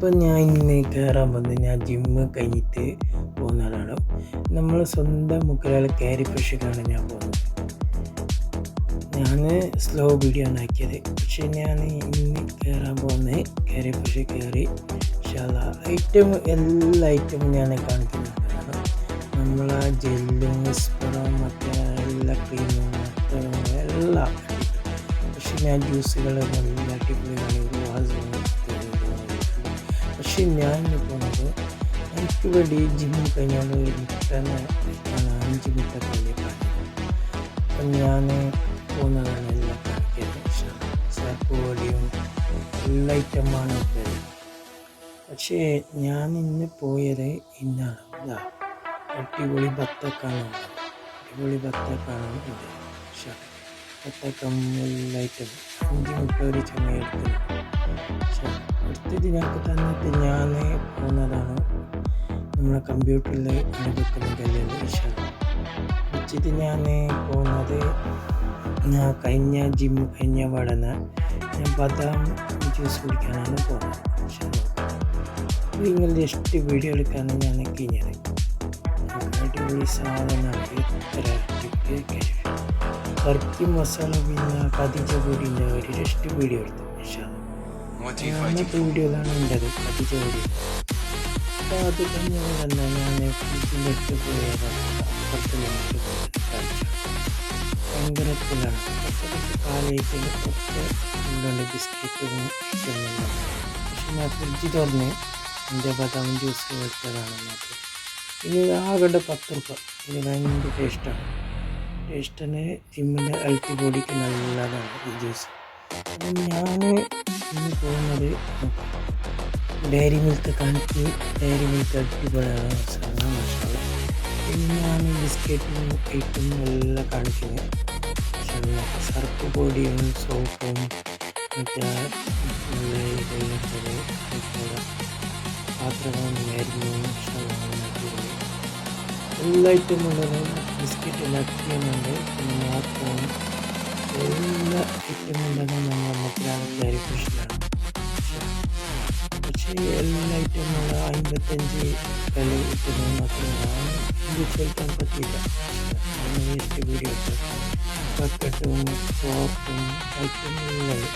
അപ്പം ഞാൻ ഇന്ന് കയറാൻ വന്നത് ഞാൻ ജിമ്മ് കഴിഞ്ഞിട്ട് പോകുന്നതാണ്. നമ്മൾ സ്വന്തം മുക്കിലാൾ കയറി ഫ്രഷിക്കാണ് ഞാൻ പോകുന്നത്. ഞാൻ സ്ലോ വീഡിയോ ആണ് ആക്കിയത്. പക്ഷേ ഞാൻ ഇന്ന് കയറാൻ പോകുന്നത് കയറി ഫ്രഷ് കയറി ഐറ്റം എല്ലാ ഐറ്റവും ഞാൻ കാണിക്കുന്നുണ്ടാണ്. നമ്മളെ ജെല്ലും സ്പറും മറ്റേ എല്ലാ ക്രീമും മറ്റും എല്ലാം. പക്ഷേ ഞാൻ ജ്യൂസുകൾ നല്ല അടിപൊളിയാണ്. പക്ഷേ ഞാൻ പോകുന്നത് എനിക്ക് വേണ്ടി ജിമ്മിൽ കഴിഞ്ഞാൽ റിട്ടേൺ 5 മിനിറ്റ് കഴിഞ്ഞിട്ടാണ്. അപ്പം ഞാൻ പോകുന്നതാണ് എല്ലാം കാണിക്കുന്നത്. സോപ്പ് പൊടിയും എല്ലാ ഐറ്റമാണ് ഉള്ളത്. പക്ഷേ ഞാൻ ഇന്ന് പോയത് ഇന്നാണ്. ഇതാ അടിപൊളി ബത്തക്കാണ് ഉള്ളത്. അടിപൊളി ബത്തക്കാണ് ഉണ്ട്. ബത്തക്കം എല്ലാ ഐറ്റം 5 മിനിറ്റ് ഒരു ചങ്ങ എടുക്കുന്നുണ്ട്. അടുത്തത് ഞങ്ങൾക്ക് തന്നിട്ട് ഞാൻ പോകുന്നതാണ് നമ്മളെ കമ്പ്യൂട്ടറിൽ വെക്കുന്ന കല്ലിൽ വെച്ചിട്ട് ഞാൻ പോകുന്നത് ഞാൻ ജിമ്മ് കഴിഞ്ഞ പാടന്ന് ഞാൻ ബദാം ജ്യൂസ് കുടിക്കാനാണ് പോകുന്നത്. നിങ്ങൾ ജസ്റ്റ് വീഡിയോ എടുക്കാനാണ് ഞാൻ കഴിഞ്ഞത്. അടിപൊളി സാധനമാണ്. എത്ര അടിപൊളി കറക്കി മസാല പിന്നെ കതിച്ച പൊടിൻ്റെ ഒരു ജസ്റ്റ് വീഡിയോ എടുത്തു. അങ്ങനത്തെ വീഡിയോയിലാണ് ഉണ്ടത് കതിച്ച പൊടി. അപ്പോൾ അത് കഴിഞ്ഞാൽ തന്നെ ഞാൻ ഫ്രിഡ്ജിൻ്റെ അടുത്ത് പോയതാണ്. അപ്പുറത്ത് നമുക്ക് ഭയങ്കര ഫുള്ളാണ്. കുറച്ച് കാലയ്ക്ക് കുറച്ച് ഉള്ളുണ്ട് ബിസ്ക്കറ്റും ഇഷ്ടമൊന്നുമില്ല. പക്ഷെ ഞാൻ ഫ്രിഡ്ജ് തുറന്ന് എൻ്റെ ബദാം ജ്യൂസ് എടുത്തതാണ് നമുക്ക്. ഇത് ആകെ 10 രൂപ. ഇത് ഭയങ്കര ടേസ്റ്റാണ്. ജിമ്മിൻ്റെ ഹെൽത്ത് ബോഡിക്ക് നല്ലതാണ് ഈ ജ്യൂസ്. അപ്പം ഞാൻ ഇന്ന് പോകുന്നത് ഡയറി മിൽക്ക് കാണിച്ച് ഡയറി മിൽക്ക് അടിപൊളിയാണ് സാധനം. പിന്നെ ഞാൻ ബിസ്ക്കറ്റും ഐറ്റും എല്ലാം കാണിക്കുന്നത്. സർപ്പ് പൊടിയും സോപ്പും മറ്റേ പാത്രങ്ങളും മരുന്നും എല്ലാ ഐറ്റം ഉള്ളത്. ബിസ്ക്കറ്റ് ലക്കിയുന്നുണ്ട്. പിന്നെ മാത്രം എല്ലാ ഐറ്റം ഉള്ളത് നമ്മൾ മക്കളാണ് ഡയറി ഫ്രഷിലാണ്. പക്ഷേ എല്ലാ ഐറ്റമുള്ള 55 കളി കിട്ടുന്നത് മാത്രമാണ് കഴിക്കാൻ പറ്റില്ല. വേസ്റ്റ് വീഡിയോ ബക്കറ്റും സോപ്പും ഐറ്റമുള്ളത്